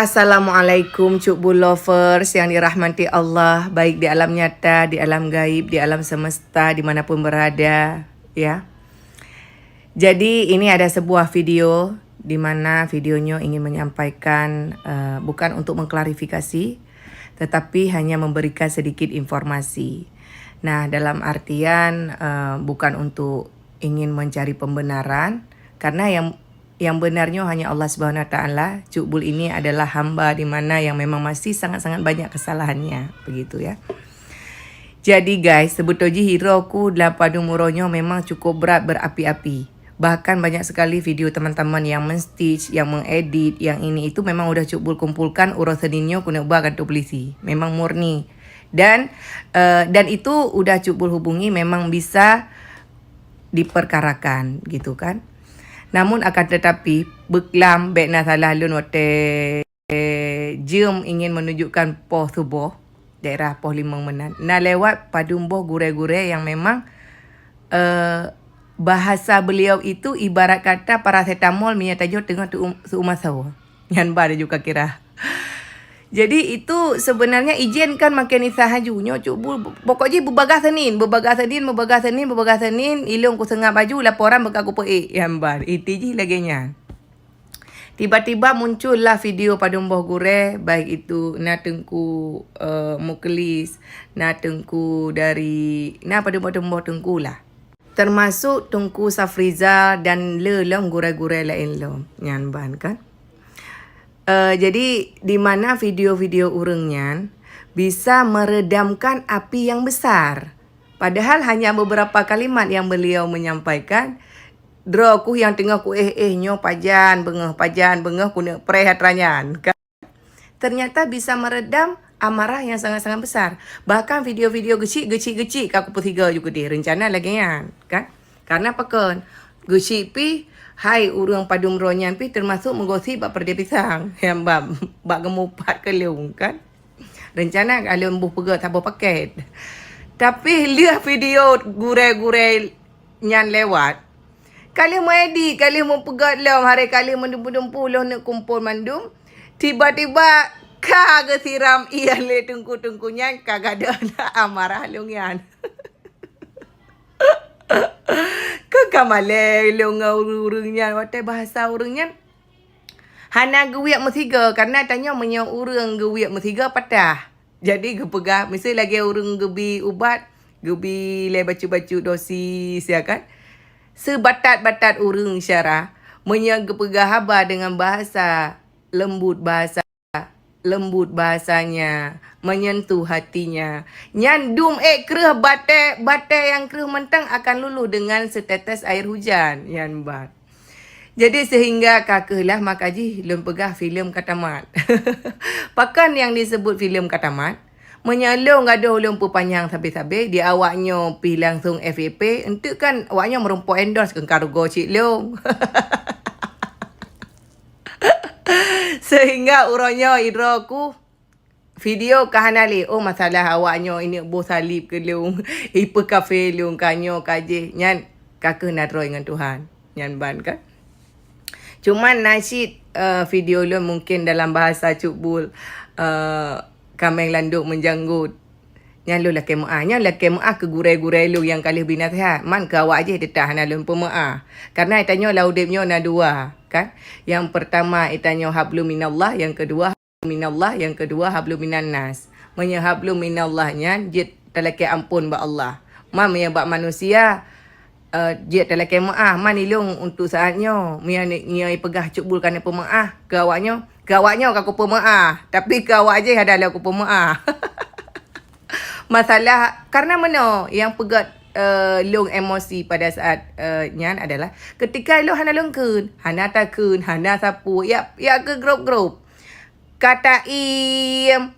Assalamualaikum Cuk Bull Lovers yang dirahmati Allah, baik di alam nyata, di alam gaib, di alam semesta, dimanapun berada, ya. Jadi ini ada sebuah video di mana videonya ingin menyampaikan bukan untuk mengklarifikasi, tetapi hanya memberikan sedikit informasi. Nah, dalam artian bukan untuk ingin mencari pembenaran, karena yang benarnya hanya Allah Subhanahu Wa Taala. Cuk Bull ini adalah hamba di mana yang memang masih sangat-sangat banyak kesalahannya, begitu ya. Jadi guys, sebetulnya hero ku dalam padu muronya memang cukup berat berapi-api. Bahkan banyak sekali video teman-teman yang men-stitch, yang mengedit, yang ini itu memang udah Cuk Bull kumpulkan urusaninnya kena ubah kantor polisi. Memang murni. Dan itu udah Cuk Bull hubungi memang bisa diperkarakan gitu kan. Namun akan tetapi beklam bekna salah lun wate jom ingin menunjukkan poh tubuh daerah poh limang menan. Nah lewat padumboh gure-gure yang memang bahasa beliau itu ibarat kata paracetamol menyatajo tengah seumah sawa. Yang pada juga kira. Jadi itu sebenarnya izinkan makin isahajunya Cuk Bull. Pokoknya berbagas Senin, ilung ku sengah baju laporan bekaku pe yambar. Itu je laginya. Tiba-tiba muncullah video padumboh gure, baik itu na tengku muklis, na tengku dari padumboh tengku lah. Termasuk tengku Safriza dan lelong gure-gure lain lo. Nyanban kan? Jadi di mana video-video urangnya bisa meredamkan api yang besar. Padahal hanya beberapa kalimat yang beliau menyampaikan. Droku yang tengah ku nyo pajan bengeh ku ne prehatranyan. Ternyata bisa meredam amarah yang sangat-sangat besar. Bahkan video-video gecik aku petiga juga dia rencana lagi kan. Karena pekan gecik pi hai urang padum ronyan pi termasuk menggosip bak perdia pisang yang bak gemupat ke leung kan. Rencana kalau embuh pega tabo paket. Tapi lihat video gure-gure nyan lewat. Kali mau edit, kali mau pegat leung hari kali mendum-dum puluh nak kumpul mandum. Tiba-tiba kagak siram ian le tengku-tengkunya kagak ada amarah leung yan. Kekamale longa urungnya wate bahasa urungnya hana gewiak mesiga karena tanya menya urang gewiak mesiga patah. Jadi gepegah mesti lagi urang gebi ubat, gebi le bacu-bacu dosis ya kan. Sebatat-batat urang syarah menya gepegah haba dengan bahasa lembut bahasanya, menyentuh hatinya. Nyandum kreh bate yang kreh mentang akan luluh dengan setetes air hujan yan bat. Jadi sehingga kakehlah makaji lum pegah filem katamat. Pakan yang disebut filem katamat menyalung ada ulung panjang sabe-sabe di awaknya pi langsung FAP entuk kan awaknya merumpo endorse ke kargo cik leung. Sehingga urangnya idroku video kahanali masalah awaknya ini bo salib ke leung ipa kafe leung kanyo kaje nyan kakek nadro dengan Tuhan nyan ban kan. Cuman nasyid video lo mungkin dalam bahasa Cuk Bull kameng landuk menjanggut nyan lo laki mu'ah ke gure-gure lo yang kali binasihat man ke awak je tetah na lo pemaah karena itanya laudipnya na dua kan. Yang pertama itanya hablum minallah, yang kedua hablum minan nas. Menya hablum minallahnya jit talaki ampun ba Allah. Man menya ba manusia jit talaki maah man ilung untuk saatnya menya pegah Cuk Bull kana pemaah ke awaknya aku pemaah tapi ke awak je ada aku pemaah. Masalah karena mana yang pegat long emosi pada saat nyan adalah ketika lo hana lengkeun, hana takun, hana sapu, ya ke grup. Kata im,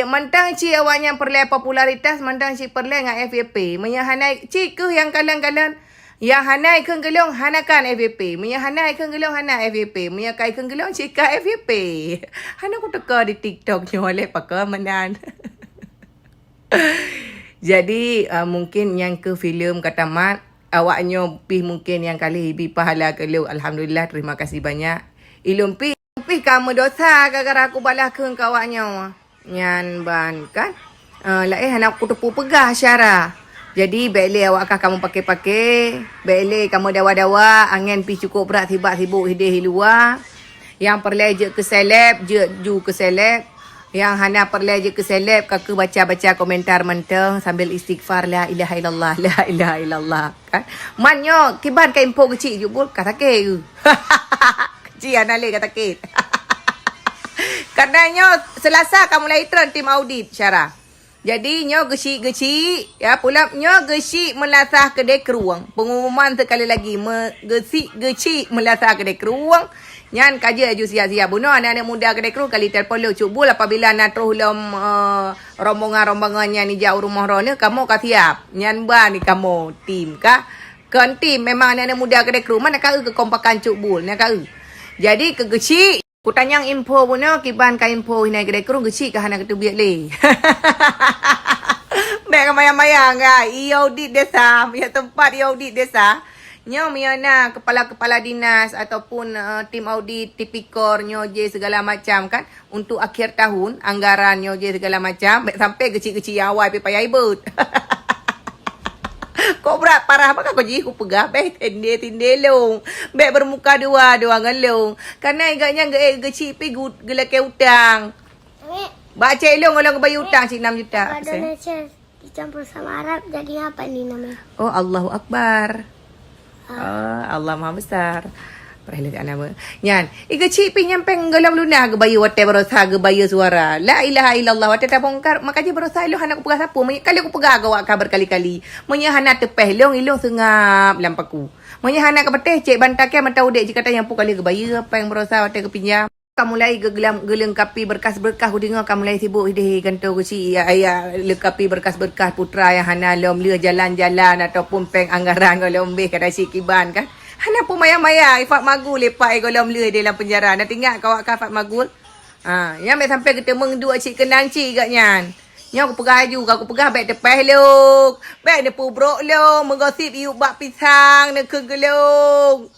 mentang ci awaknya perle popularitas, mentang ci perle dengan FVP. Menya hana ci ke yang kalang-kalang yang hana ikeng gelong hanakan FVP. Menya hana ikeng gelong hana FVP. Menya kai ikeng gelong cika FVP. Hana ku teka di TikTok nyoleh pakai menan. Jadi mungkin yang ke filem katamat awaknya pi mungkin yang kali bi pahala ke lu. Alhamdulillah, terima kasih banyak. Ilumpi kamu dosa gara-gara aku balas ke kawannya. Nyan ban kan. Lah anak aku tepu pegah Syara. Jadi baiklah awak kamu pakai-pakai. Baiklah kamu dawa-dawa. Angin pi cukup berat sibuk-sibuk hidup luar. Yang perlu je ke seleb, ju ke seleb. Yang Hana perlu je ke seleb, kakak baca-baca komentar menteng sambil istighfar la ilaha illallah, la ilaha illallah. Kan? Manyo, kiban ka info kecil je bol, kata ke. Kecil Hana le kata ke. Karenanya Selasa kamu mulai turun tim audit Syara. Jadi nyo gesik-gesik ya pula nyo gesik melasah kedai keruang. Pengumuman sekali lagi gesik-gesik melasah kedai keruang. Nyan kaja aju sia-sia bunuh anak-anak muda kedai keruang kali telefon lo cubul apabila nak terus rombongan-rombongannya ni jauh rumah rona kamu ka siap. Nyan ba ni kamu tim ka? Kan tim memang anak-anak muda kedai keruang mana ka ke kompakan cubul nak ka. Jadi ke gesik ku tanyang info punya kiban ka info hinai kedai kerung gesik ka hana ketu biak le. Mek mayang-mayang ga audit desa, ya tempat audit desa. Nyo miana kepala-kepala dinas ataupun tim audit tipikor nyo je segala macam kan untuk akhir tahun anggaran nyo je segala macam sampai kecil-kecil awal pi payah ibut. Kok berat parah apa kau ji ku pegah tinde long be bermuka dua ngelong karena agaknya gecik pi gelake utang baca long orang bayar utang cik 6 juta Indonesia dicampur sama Arab jadi apa ini namanya? Oh Allahu Akbar. Allah Maha Besar. Perhatikan nama. Nyan, gecik pi nyampeng gelam lunah ke bayu wate berosa ke bayu suara. La ilaha illallah wate tapongkar makaji berosa lu hana ku pegah sapu. Kali aku pegah gawak kabar kali-kali. Menya hana tepeh ilong sengap lampaku. Menya hana ke peteh cek bantakai mata udek jika tanya pu kali ke bayu apa yang berosa wate ke pinjam. Kamu mulai gelengkapi berkas-berkas ku dengar kamu mulai sibuk hidup kantor kursi ayah lengkapi berkas-berkas putra yang hana lom le jalan-jalan ataupun peng anggaran kalau lombe kada sikiban kan. Hana pun maya-maya Ifat Magul lepak golom le dalam penjara. Nak tinggal kawak Ifat Magul. Yang sampai kita mengduk cik kenang cik katnya. Yang aku pegah aju, aku pegah baik tepeh luk. Baik depu brok luk, menggosip iuk bak pisang nak ke gelung.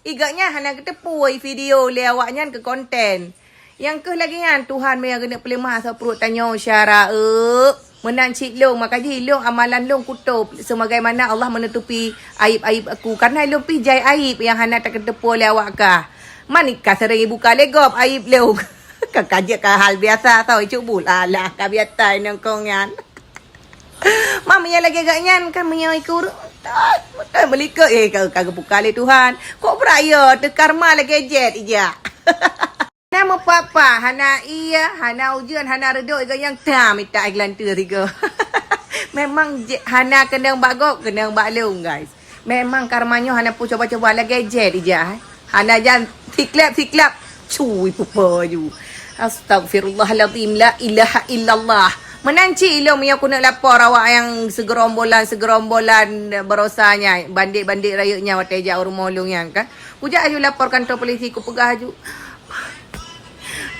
Igaknya hana ketepu video le awaknya ke konten. Yang ke lagi kan Tuhan yang kena pelemah asal perut tanya Syara menang cik long makanya long amalan long kutub sebagaimana Allah menutupi aib-aib aku karena long pijai aib yang hana tak ketepu oleh awak kah manikah sering buka legop aib long kekajak ke hal biasa tau cubul alah ka biasa nongkongan mami yang lagi agaknya kan menyaikur betul melika kagak buka le Tuhan kok beraya karma lagi jet ija. Nama papa, hana iya, hana ujian, hana reduk yang tam minta iklan tu tiga. Memang hana kendang bagok, kendang baklung guys. Memang karmanya hana pun coba-coba lagi jet ija. Hana jan siklap, cuy pupa ju. Astagfirullahaladzim, la ilaha illallah. Menanci ilmu yang aku nak lapor awak yang segerombolan berosanya, bandit-bandit rayuknya watai jauh rumah ulung yang kan. Ujak aju lapor kantor polisi, ku pegah aju.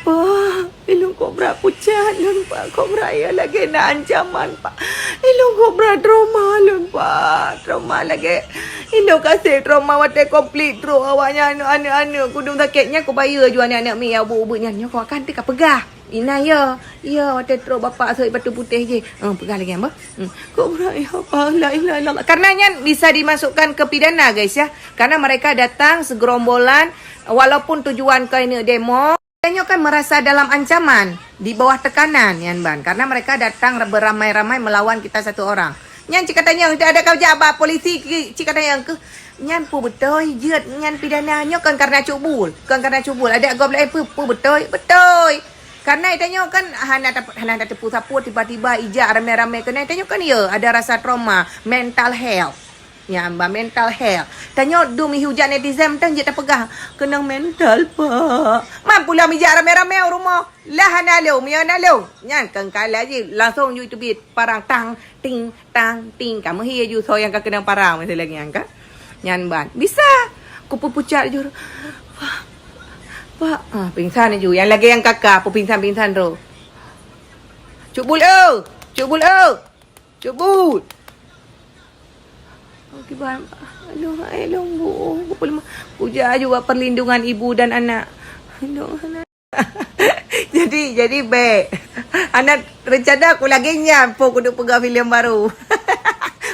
Pak, ilung kobra pucat lun pak. Kobra ya lagi nak ancaman pak. Ilung kobra trauma lun pak. Trauma lagi. Ilung kasih trauma wate komplit tro awaknya anu kudung sakitnya ku bayar ju anak-anak mi abu-abunya nyo kau akan tika pegah. Ina ya. Ya wate tro bapak soi batu putih je. Pegah lagi apa? Kobra ya apa la ilaha illallah. Karenanya bisa dimasukkan ke pidana guys ya. Karena mereka datang segerombolan walaupun tujuan ke ini demo mereka kan merasa dalam ancaman, di bawah tekanan, Yan Ban. Karena mereka datang beramai-ramai melawan kita satu orang. Nyan cik katanya, ada kau jabat polisi, cik katanya, nyan pu betul, jut, nyan pidananya kan karena cubul. Ada agak lain pu betul. Karena itanya kan, hana tak tepu sapu, tiba-tiba ijak ramai-ramai. Karena itanya kan ya, ada rasa trauma, mental health. Ya, mbak mental health. Tanya dumi hujan netizen tang je tak pegah. Kena mental pak. Mampulah mijak rame-rame rumah. Lah hana lo, miana lo. Nyan kengkala je langsung YouTube parang tang ting tang ting. Kamu hiya ju so yang kena parang masih lagi angka. Nyan ban. Bisa. Kupu pucat je. Pak, pingsan ju. Yang lagi yang kakak, pingsan ro. Cubul. Okey, alung bu. Puja juga perlindungan ibu dan anak. jadi be. Anak rencana aku lagi nyampu kudu pegang filem baru.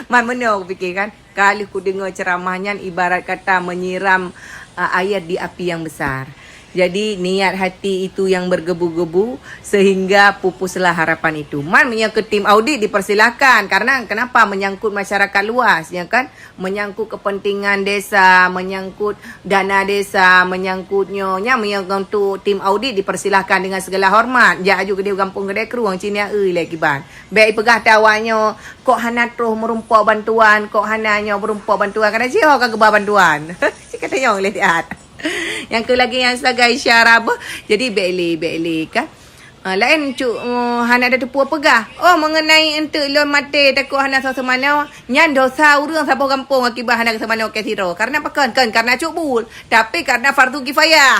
Man mana aku fikir kan, kali aku dengar ceramahnya ibarat kata menyiram air di api yang besar. Jadi niat hati itu yang bergebu-gebu sehingga pupuslah harapan itu. Man menyangkut tim audit dipersilakan karena kenapa menyangkut masyarakat luas ya kan? Menyangkut kepentingan desa, menyangkut dana desa, menyangkut untuk tim audit dipersilakan dengan segala hormat. Ja juga dia kampung gede keruang Cina lagi ban. Baik pegah tawanyo kok hana terus merumpau bantuan, kok hananya merumpau bantuan karena dia kagak bantuan. Si kata yang lihat. Yang ke lagi yang sebagai isyarah apa. Jadi beli kan. Lain cuk hana ada tepua pegah. Oh mengenai untuk lon mati takut hana sa semana nyan dosa urang sapa kampung akibat hana semana ke tiro. Karena apa kan? Karena cuk bul. Tapi karena fardu kifayah.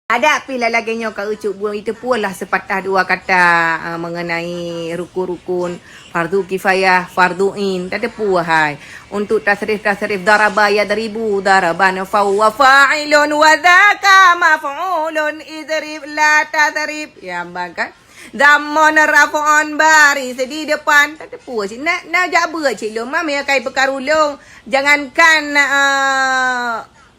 Ada pila lagi nyo ka ucuk buang itu pula sepatah dua kata mengenai rukun-rukun fardu kifayah, fardu in. Tak ada puah hai. Untuk tasrif daraba yadribu daraban fa wa fa'ilun wa dzaka maf'ulun idrib la tasrif. Ya bang kan? Damon rafu'on baris di depan. Tak ada puah cik. Nak jabar cik long. Mami akai pekarulong. Jangankan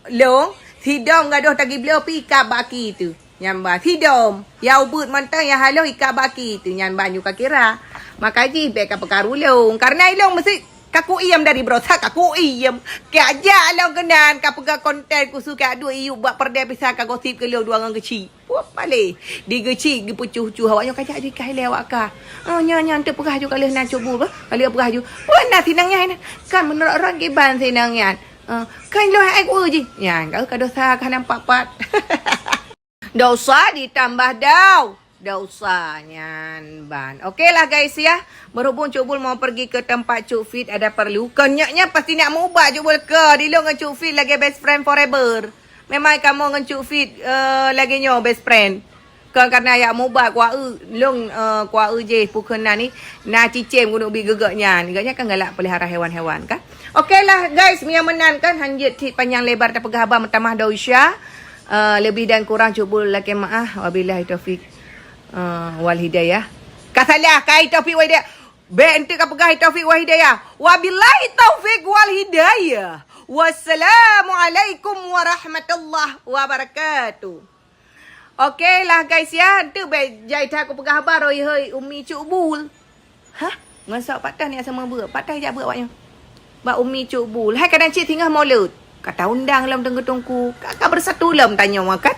long. Hidom gaduh tagi beliau pika baki tu. Nyamba hidom. Ya ubut mentang ya halo ika baki tu. Nyamba juga kira. Maka ji beka pekarulung. Karena ilong mesti kaku iyam dari brosa kaku iyam. Ke aja long kenan ka pega konten ku suka dua iu buat perda bisa ka gosip ke leu dua orang kecil. Puap balik. Di geci di pucuh-pucuh awaknya kajak di kai lewat ka. Oh nya untuk pegah juga leh nak cubu bah. Kali pegah ju. Mana sinangnya kan menurut orang kiban sinangnya. Kan lo aku je. Ya, kau dosa kan nampak pat. Dosa ditambah dosa nyan ban. Okeylah guys ya. Berhubung Cuk Bul mau pergi ke tempat Cuk Fit ada perlu. Kenyaknya pasti nak mubah Cuk Bul ke. Dilong dengan Cuk Fit lagi best friend forever. Memang kamu dengan Cuk Fit lagi nyo best friend. Karena ya mubah kuah long kuah je pukena ni na cicim gunu bi gegaknya. Gegaknya kan galak pelihara hewan-hewan kan. Okeylah guys, Mia menan kan hanjut panjang lebar tak pegah abang tamah dausya. Lebih dan kurang cuba laki maaf. Wabillahi taufik wal hidayah. Kasalah kai taufik wal hidayah. Bente ka pegah taufik wal hidayah. Wabillahi taufik wal hidayah. Wassalamualaikum warahmatullahi wabarakatuh. Okeylah guys ya. Tu jai aku pegah abang roi umi Cuk Bul. Hah? Masak patah ni sama ber. Patah je ber awaknya. Ba umi Cuk Bul. Hai kadang cik tinggal mulut. Kata undang dalam tengku-tengku. Kakak bersatu lam tanya makan.